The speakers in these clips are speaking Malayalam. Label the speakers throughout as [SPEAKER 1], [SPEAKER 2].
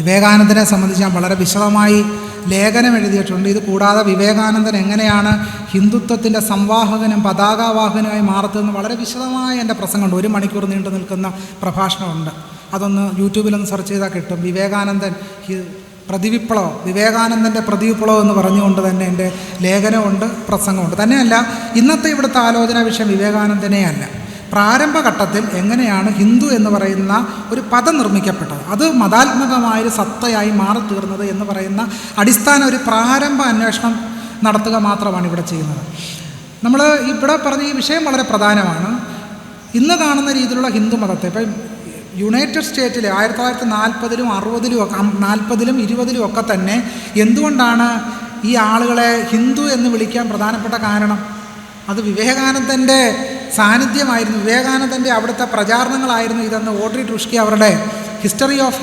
[SPEAKER 1] വിവേകാനന്ദനെ സംബന്ധിച്ച് ഞാൻ വളരെ വിശദമായി ലേഖനം എഴുതിയിട്ടുണ്ട്. ഇത് കൂടാതെ വിവേകാനന്ദൻ എങ്ങനെയാണ് ഹിന്ദുത്വത്തിൻ്റെ സംവാഹകനും പതാകാവാഹകനുമായി മാറുന്നതെന്ന് വളരെ വിശദമായ എൻ്റെ പ്രസംഗമുണ്ട്. 1 മണിക്കൂർ നീണ്ടു നിൽക്കുന്ന പ്രഭാഷണമുണ്ട്. അതൊന്ന് യൂട്യൂബിലൊന്ന് സെർച്ച് ചെയ്താൽ കിട്ടും. വിവേകാനന്ദൻ പ്രതിവിപ്ലവം, വിവേകാനന്ദൻ്റെ പ്രതിവിപ്ലവം എന്ന് പറഞ്ഞുകൊണ്ട് തന്നെ എൻ്റെ ലേഖനമുണ്ട്, പ്രസംഗമുണ്ട്. തന്നെയല്ല, ഇന്നത്തെ ഇവിടുത്തെ ആലോചനാ വിഷയം വിവേകാനന്ദനെ അല്ല, പ്രാരംഭഘട്ടത്തിൽ എങ്ങനെയാണ് ഹിന്ദു എന്ന് പറയുന്ന ഒരു പദം നിർമ്മിക്കപ്പെട്ടത്, അത് മതാത്മകമായൊരു സത്തയായി മാറിത്തീർന്നത് എന്ന് പറയുന്ന അടിസ്ഥാന ഒരു പ്രാരംഭ അന്വേഷണം നടത്തുക മാത്രമാണ് ഇവിടെ ചെയ്യുന്നത്. നമ്മൾ ഇവിടെ പറഞ്ഞ ഈ വിഷയം വളരെ പ്രധാനമാണ്. ഇന്ന് കാണുന്ന രീതിയിലുള്ള ഹിന്ദു മതത്തെ, ഇപ്പം യുണൈറ്റഡ് സ്റ്റേറ്റിൽ 1940-ലും 60-ലും 20-ലും ഒക്കെ തന്നെ എന്തുകൊണ്ടാണ് ഈ ആളുകളെ ഹിന്ദു എന്ന് വിളിക്കാൻ പ്രധാനപ്പെട്ട കാരണം? അത് വിവേകാനന്ദൻ്റെ സാന്നിധ്യമായിരുന്നു, വിവേകാനന്ദൻ്റെ അവിടുത്തെ പ്രചാരണങ്ങളായിരുന്നു ഇതെന്ന് ഓഡ്രി ട്രുഷ്കി അവരുടെ ഹിസ്റ്ററി ഓഫ്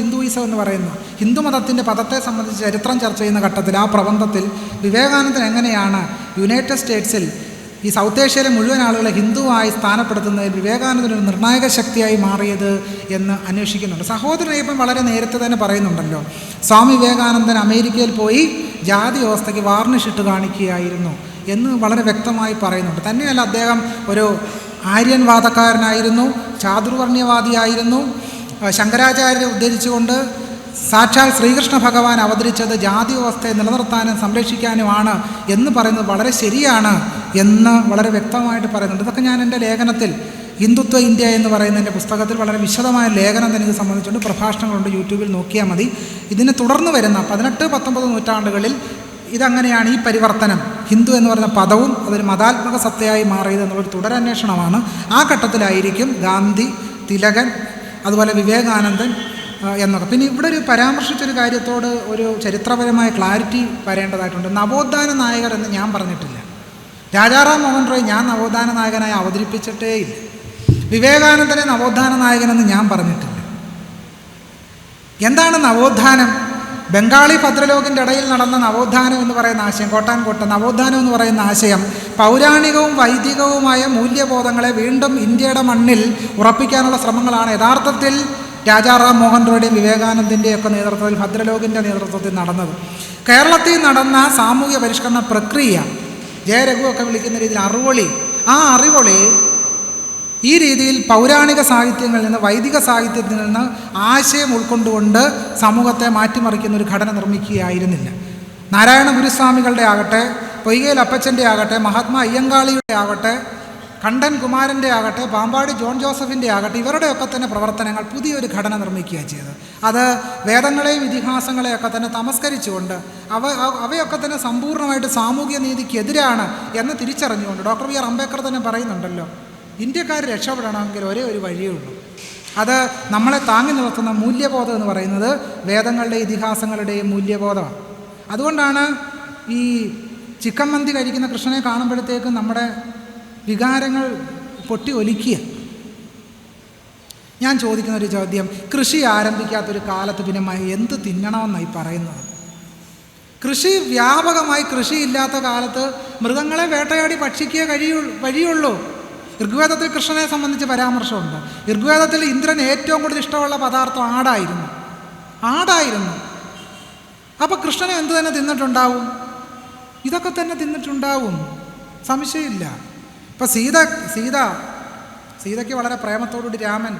[SPEAKER 1] ഹിന്ദുയിസം എന്ന് പറയുന്ന ഹിന്ദുമതത്തിൻ്റെ പദത്തെ സംബന്ധിച്ച് ചരിത്രം ചർച്ച ചെയ്യുന്ന ഘട്ടത്തിൽ ആ പ്രബന്ധത്തിൽ വിവേകാനന്ദൻ എങ്ങനെയാണ് യുണൈറ്റഡ് സ്റ്റേറ്റ്സിൽ ഈ സൗത്ത് ഏഷ്യയിലെ മുഴുവൻ ആളുകളെ ഹിന്ദുവായി സ്ഥാനപ്പെടുത്തുന്നതിൽ വിവേകാനന്ദൻ ഒരു നിർണായക ശക്തിയായി മാറിയത് എന്ന് അന്വേഷിക്കുന്നുണ്ട്. സഹോദരൻ ഇപ്പം വളരെ നേരത്തെ തന്നെ പറയുന്നുണ്ടല്ലോ, സ്വാമി വിവേകാനന്ദൻ അമേരിക്കയിൽ പോയി ജാതി വ്യവസ്ഥയ്ക്ക് വാർണിഷിട്ട് കാണിക്കുകയായിരുന്നു എന്ന് വളരെ വ്യക്തമായി പറയുന്നുണ്ട്. തന്നെയല്ല, അദ്ദേഹം ഒരു ആര്യൻവാദക്കാരനായിരുന്നു, ചാതുർവർണ്ണ്യവാദിയായിരുന്നു. ശങ്കരാചാര്യരെ ഉദ്ധരിച്ചുകൊണ്ട് സാക്ഷാൽ ശ്രീകൃഷ്ണ ഭഗവാൻ അവതരിച്ചത് ജാതി വ്യവസ്ഥയെ നിലനിർത്താനും സംരക്ഷിക്കാനുമാണ് എന്ന് പറയുന്നത് വളരെ ശരിയാണ് എന്ന് വളരെ വ്യക്തമായിട്ട് പറയുന്നുണ്ട്. ഇതൊക്കെ ഞാൻ എൻ്റെ ലേഖനത്തിൽ ഹിന്ദുത്വ ഇന്ത്യ എന്ന് പറയുന്ന എൻ്റെ പുസ്തകത്തിൽ വളരെ വിശദമായ ലേഖനം എനിക്ക് സംബന്ധിച്ചുകൊണ്ട് പ്രഭാഷണങ്ങളുണ്ട്, യൂട്യൂബിൽ നോക്കിയാൽ മതി. ഇതിന് തുടർന്ന് വരുന്ന 18-19 നൂറ്റാണ്ടുകളിൽ ഇതങ്ങനെയാണ് ഈ പരിവർത്തനം, ഹിന്ദു എന്ന് പറയുന്ന പദവും അതൊരു മതാത്മക സത്തയായി മാറിയത് എന്നുള്ളൊരു തുടരന്വേഷണമാണ്. ആ ഘട്ടത്തിലായിരിക്കും ഗാന്ധി, തിലകൻ, അതുപോലെ വിവേകാനന്ദൻ എന്നൊക്കെ. പിന്നെ ഇവിടെ ഒരു പരാമർശിച്ചൊരു കാര്യത്തോട് ഒരു ചരിത്രപരമായ ക്ലാരിറ്റി വരേണ്ടതായിട്ടുണ്ട്. നവോത്ഥാന നായകർ എന്ന് ഞാൻ പറഞ്ഞിട്ടില്ല. രാജാറാം മോഹൻ റോയ് ഞാൻ നവോത്ഥാന നായകനായി അവതരിപ്പിച്ചിട്ടേ ഇല്ല. വിവേകാനന്ദനെ നവോത്ഥാന നായകനെന്ന് ഞാൻ പറഞ്ഞിട്ടില്ല. എന്താണ് നവോത്ഥാനം? ബംഗാളി ഭദ്രലോകിൻ്റെ ഇടയിൽ നടന്ന നവോത്ഥാനം എന്ന് പറയുന്ന ആശയം, കോട്ടാൻകോട്ട നവോത്ഥാനം എന്ന് പറയുന്ന ആശയം പൗരാണികവും വൈദികവുമായ മൂല്യബോധങ്ങളെ വീണ്ടും ഇന്ത്യയുടെ മണ്ണിൽ ഉറപ്പിക്കാനുള്ള ശ്രമങ്ങളാണ് യഥാർത്ഥത്തിൽ രാജാറാം മോഹൻ റോയുടെയും വിവേകാനന്ദൻ്റെയും ഒക്കെ നേതൃത്വത്തിൽ, ഭദ്രലോകിൻ്റെ നേതൃത്വത്തിൽ നടന്നത്. കേരളത്തിൽ നടന്ന സാമൂഹ്യ പരിഷ്കരണ പ്രക്രിയ, ജയരഘു ഒക്കെ വിളിക്കുന്ന രീതിയിൽ അറിവൊളി, ആ അറിവൊളി ഈ രീതിയിൽ പൗരാണിക സാഹിത്യങ്ങളിൽ നിന്ന്, വൈദിക സാഹിത്യത്തിൽ നിന്ന് ആശയം ഉൾക്കൊണ്ടുകൊണ്ട് സമൂഹത്തെ മാറ്റിമറിക്കുന്ന ഒരു ഘടന നിർമ്മിക്കുകയായിരുന്നില്ല. നാരായണ ഗുരുസ്വാമികളുടെ ആകട്ടെ, പൊയ്കയിൽ അപ്പച്ചൻ്റെ ആകട്ടെ, മഹാത്മാ അയ്യങ്കാളിയുടെ ആകട്ടെ, കണ്ടൻ കുമാരൻ്റെ ആകട്ടെ, പാമ്പാടി ജോൺ ജോസഫിൻ്റെ ആകട്ടെ, ഇവരുടെയൊക്കെ തന്നെ പ്രവർത്തനങ്ങൾ പുതിയൊരു ഘടന നിർമ്മിക്കുകയാണ് ചെയ്തത്. അത് വേദങ്ങളെയും ഇതിഹാസങ്ങളെയൊക്കെ തന്നെ തമസ്കരിച്ചുകൊണ്ട് അവയൊക്കെ തന്നെ സമ്പൂർണ്ണമായിട്ട് സാമൂഹ്യ നീതിക്കെതിരാണ് എന്ന് തിരിച്ചറിഞ്ഞുകൊണ്ട് ഡോക്ടർ ബി ആർ അംബേദ്കർ തന്നെ പറയുന്നുണ്ടല്ലോ, ഇന്ത്യക്കാർ രക്ഷപ്പെടണമെങ്കിൽ ഒരേ ഒരു വഴിയേ ഉള്ളൂ, അത് നമ്മളെ താങ്ങി നിർത്തുന്ന മൂല്യബോധം എന്ന് പറയുന്നത് വേദങ്ങളുടെയും ഇതിഹാസങ്ങളുടെയും മൂല്യബോധമാണ്. അതുകൊണ്ടാണ് ഈ ചിക്കൻ മന്തി കഴിക്കുന്ന കൃഷ്ണനെ കാണുമ്പോഴത്തേക്കും നമ്മുടെ വികാരങ്ങൾ പൊട്ടി ഒലിക്കുക. ഞാൻ ചോദിക്കുന്ന ഒരു ചോദ്യം, കൃഷി ആരംഭിക്കാത്തൊരു കാലത്ത് പിന്നെ എന്ത് തിന്നണമെന്നായി പറയുന്നത്? കൃഷി വ്യാപകമായി കൃഷിയില്ലാത്ത കാലത്ത് മൃഗങ്ങളെ വേട്ടയാടി ഭക്ഷിക്കുക വഴിയുള്ളൂ. ഋഗ്വേദത്തിൽ കൃഷ്ണനെ സംബന്ധിച്ച് പരാമർശമുണ്ട്. ഋഗ്വേദത്തിൽ ഇന്ദ്രന് ഏറ്റവും കൂടുതൽ ഇഷ്ടമുള്ള പദാർത്ഥം ആടായിരുന്നു. അപ്പോൾ കൃഷ്ണനെ എന്ത് തന്നെ തിന്നിട്ടുണ്ടാവും? ഇതൊക്കെ തന്നെ തിന്നിട്ടുണ്ടാവും, സംശയമില്ല. ഇപ്പം സീതയ്ക്ക് വളരെ പ്രേമത്തോടുകൂടി രാമൻ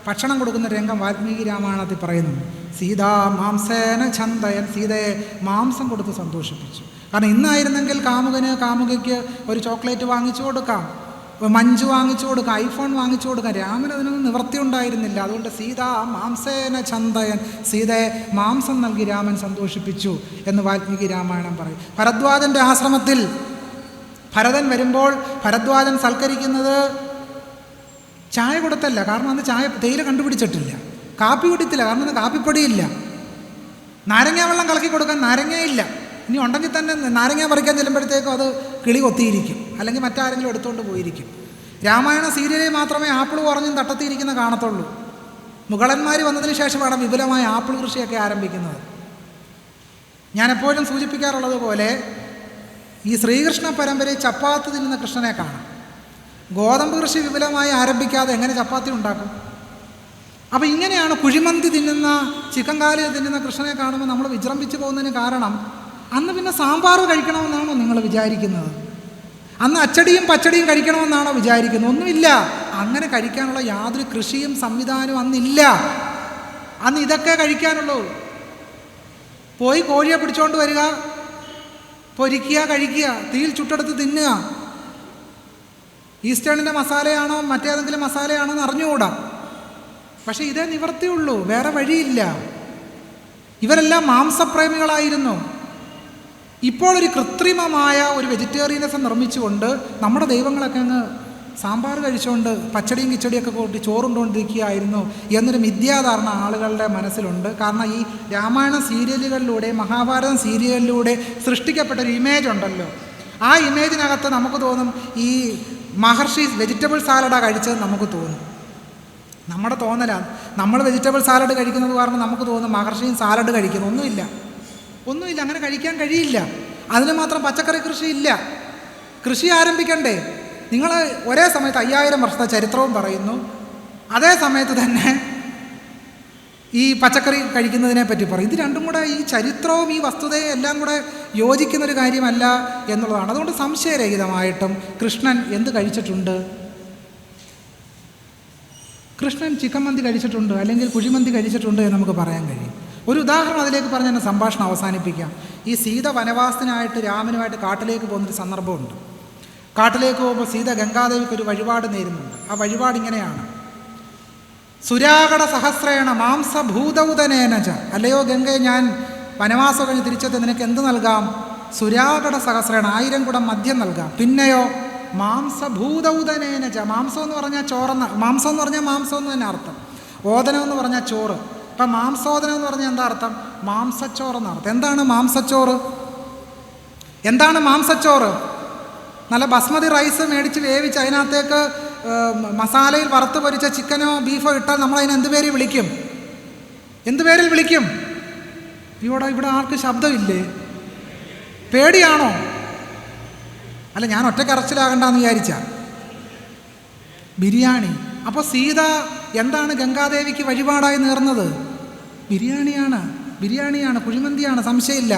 [SPEAKER 1] ഭക്ഷണം കൊടുക്കുന്ന രംഗം വാൽമീകി രാമായണത്തിൽ പറയുന്നുണ്ട്. സീതാ മാംസേന ഛന്തയൻ, സീതയെ മാംസം കൊടുത്ത് സന്തോഷിപ്പിച്ചു. കാരണം ഇന്നായിരുന്നെങ്കിൽ കാമുകയ്ക്ക് ഒരു ചോക്ലേറ്റ് വാങ്ങിച്ചു കൊടുക്കാം, മഞ്ച് വാങ്ങിച്ചു കൊടുക്കാം, ഐഫോൺ വാങ്ങിച്ചു കൊടുക്കാം. രാമന് അതിനൊന്നും നിവൃത്തി ഉണ്ടായിരുന്നില്ല. അതുകൊണ്ട് സീതാ മാംസേന ഛന്തയൻ, സീതയെ മാംസം നൽകി രാമൻ സന്തോഷിപ്പിച്ചു എന്ന് വാൽമീകി രാമായണം പറയും. ഭരദ്വാജൻ്റെ ആശ്രമത്തിൽ ഭരതൻ വരുമ്പോൾ ഭരദ്വാജൻ സൽക്കരിക്കുന്നത് ചായ കൊടുത്തല്ല, കാരണം അന്ന് തേയില കണ്ടുപിടിച്ചിട്ടില്ല. കാപ്പി കുടിത്തില്ല, കാരണം അന്ന് കാപ്പിപ്പൊടിയില്ല. നാരങ്ങ വെള്ളം കലക്കി കൊടുക്കാൻ നാരങ്ങയില്ല. ഇനി ഉണ്ടെങ്കിൽ തന്നെ നാരങ്ങ പറിക്കാൻ ചെല്ലുമ്പോഴത്തേക്കും അത് കിളി കൊത്തിയിരിക്കും, അല്ലെങ്കിൽ മറ്റാരെങ്കിലും എടുത്തുകൊണ്ട് പോയിരിക്കും. രാമായണ സീരിയലിൽ മാത്രമേ ആപ്പിൾ കുറഞ്ഞും തട്ടത്തിയിരിക്കുന്ന കാണത്തുള്ളൂ. മുഗളന്മാർ വന്നതിന് ശേഷമാണ് വിപുലമായ ആപ്പിൾ കൃഷിയൊക്കെ ആരംഭിക്കുന്നത്. ഞാനെപ്പോഴും സൂചിപ്പിക്കാറുള്ളത് പോലെ ഈ ശ്രീകൃഷ്ണ പരമ്പരയിൽ ചപ്പാത്തി തിന്നുന്ന കൃഷ്ണനെ കാണാം. ഗോതമ്പ് കൃഷി വിപുലമായി ആരംഭിക്കാതെ എങ്ങനെ ചപ്പാത്തി ഉണ്ടാക്കും? അപ്പോൾ ഇങ്ങനെയാണ് കുഴിമന്തി തിന്നുന്ന, ചിക്കൻ കാല് തിന്നുന്ന കൃഷ്ണനെ കാണുമ്പോൾ നമ്മൾ വിജൃംഭിച്ച് പോകുന്നതിന് കാരണം, അന്ന് പിന്നെ സാമ്പാർ കഴിക്കണമെന്നാണോ നിങ്ങൾ വിചാരിക്കുന്നത്? അന്ന് അച്ചടിയും പച്ചടിയും കഴിക്കണമെന്നാണോ വിചാരിക്കുന്നത്? ഒന്നുമില്ല. അങ്ങനെ കഴിക്കാനുള്ള യാതൊരു കൃഷിയും സംവിധാനവും അന്നില്ല. അന്ന് ഇതൊക്കെ കഴിക്കാനുള്ളൂ. പോയി കോഴിയെ പിടിച്ചുകൊണ്ട് വരിക, പൊരിക്കുക, കഴിക്കുക, തീയിൽ ചുട്ടെടുത്ത് തിന്നുക. ഈസ്റ്റേണിൻ്റെ മസാലയാണോ മറ്റേതെങ്കിലും മസാലയാണോ എന്ന് അറിഞ്ഞുകൂടാ. പക്ഷേ ഇതേ നിവർത്തിയുള്ളൂ, വേറെ വഴിയില്ല. ഇവരെല്ലാം മാംസപ്രേമികളായിരുന്നു. ഇപ്പോൾ ഒരു കൃത്രിമമായ ഒരു വെജിറ്റേറിയനിസം നിർമ്മിച്ചുകൊണ്ട് നമ്മുടെ ദൈവങ്ങളൊക്കെ അങ്ങ് സാമ്പാർ കഴിച്ചുകൊണ്ട് പച്ചടിയും കിച്ചടിയൊക്കെ കൂട്ടി ചോറുണ്ടുകൊണ്ടിരിക്കുകയായിരുന്നു എന്നൊരു മിഥ്യാധാരണ ആളുകളുടെ മനസ്സിലുണ്ട്. കാരണം ഈ രാമായണ സീരിയലുകളിലൂടെ, മഹാഭാരതം സീരിയലിലൂടെ സൃഷ്ടിക്കപ്പെട്ടൊരു ഇമേജ് ഉണ്ടല്ലോ, ആ ഇമേജിനകത്ത് നമുക്ക് തോന്നും ഈ മഹർഷി വെജിറ്റബിൾ സാലഡാണ് കഴിച്ചത് നമുക്ക് തോന്നും. നമ്മുടെ തോന്നലാണ്. നമ്മൾ വെജിറ്റബിൾ സാലഡ് കഴിക്കുന്നത് കാരണം നമുക്ക് തോന്നും മഹർഷിയും സാലഡ് കഴിക്കുന്നു. ഒന്നുമില്ല, അങ്ങനെ കഴിക്കാൻ കഴിയില്ല. അതിന് മാത്രം പച്ചക്കറി കൃഷി ഇല്ല. കൃഷി ആരംഭിക്കണ്ടേ? നിങ്ങൾ ഒരേ സമയത്ത് 5000 വർഷത്തെ ചരിത്രവും പറയുന്നു, അതേ സമയത്ത് തന്നെ ഈ പച്ചക്കറി കഴിക്കുന്നതിനെ പറ്റി പറയും. ഇത് രണ്ടും കൂടെ, ഈ ചരിത്രവും ഈ വസ്തുതയും എല്ലാം കൂടെ യോജിക്കുന്നൊരു കാര്യമല്ല എന്നുള്ളതാണ്. അതുകൊണ്ട് സംശയരഹിതമായിട്ടും കൃഷ്ണൻ എന്ത് കഴിച്ചിട്ടുണ്ട്? കൃഷ്ണൻ ചിക്കൻ മന്തി കഴിച്ചിട്ടുണ്ട്, അല്ലെങ്കിൽ കുഴിമന്തി കഴിച്ചിട്ടുണ്ട് എന്ന് നമുക്ക് പറയാൻ കഴിയും. ഒരു ഉദാഹരണം അതിലേക്ക് പറഞ്ഞ് തന്നെ സംഭാഷണം അവസാനിപ്പിക്കാം. ഈ സീത വനവാസത്തിനായിട്ട് രാമനുമായിട്ട് കാട്ടിലേക്ക് പോകുന്നൊരു സന്ദർഭമുണ്ട്. കാട്ടിലേക്ക് പോകുമ്പോൾ സീത ഗംഗാദേവിക്ക് ഒരു വഴിപാട് നേരുന്നുണ്ട്. ആ വഴിപാട് ഇങ്ങനെയാണ്: സുരാകട സഹസ്രേണ മാംസഭൂതൗതനേനച. അല്ലയോ ഗംഗയെ, ഞാൻ വനവാസം കഴിഞ്ഞ് തിരിച്ചെത്തി നിനക്ക് എന്ത് നൽകാം? സുരാകട സഹസ്രേണ, 1000 കുടം മദ്യം നൽകാം. പിന്നെയോ മാംസഭൂതൗതനേനച. മാംസം എന്ന് പറഞ്ഞാൽ ചോറെന്ന, മാംസം എന്ന് പറഞ്ഞാൽ മാംസം എന്ന് തന്നെ അർത്ഥം. ഓദനം എന്ന് പറഞ്ഞാൽ ചോറ്. ഇപ്പം മാംസോദനം എന്ന് പറഞ്ഞാൽ എന്താ അർത്ഥം? മാംസച്ചോറ് എന്നർത്ഥം. എന്താണ് മാംസച്ചോറ്? എന്താണ് മാംസച്ചോറ്? നല്ല ബസ്മതി റൈസ് മേടിച്ച് വേവിച്ച് അതിനകത്തേക്ക് മസാലയിൽ വറുത്ത് പൊരിച്ച ചിക്കനോ ബീഫോ ഇട്ടാൽ നമ്മളതിന് എന്ത് പേരിൽ വിളിക്കും? എന്ത് പേരിൽ വിളിക്കും? ഇവിടെ ആർക്ക് ശബ്ദമില്ലേ? പേടിയാണോ? അല്ല, ഞാൻ ഒറ്റയ്ക്ക് അറച്ചിലാകണ്ടെന്ന് വിചാരിച്ച ബിരിയാണി. അപ്പോൾ സീത എന്താണ് ഗംഗാദേവിക്ക് വഴിപാടായി നേർന്നത്? ബിരിയാണിയാണ്, കുഴിമന്തിയാണ്, സംശയമില്ല.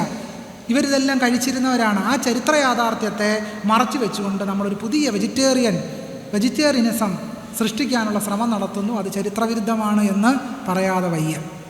[SPEAKER 1] ഇവരിതെല്ലാം കഴിച്ചിരുന്നവരാണ്. ആ ചരിത്ര യാഥാർത്ഥ്യത്തെ മറച്ചു വെച്ചുകൊണ്ട് നമ്മളൊരു പുതിയ വെജിറ്റേറിയനിസം സൃഷ്ടിക്കാനുള്ള ശ്രമം നടത്തുന്നു. അത് ചരിത്രവിരുദ്ധമാണ് എന്ന് പറയാതെ വയ്യ.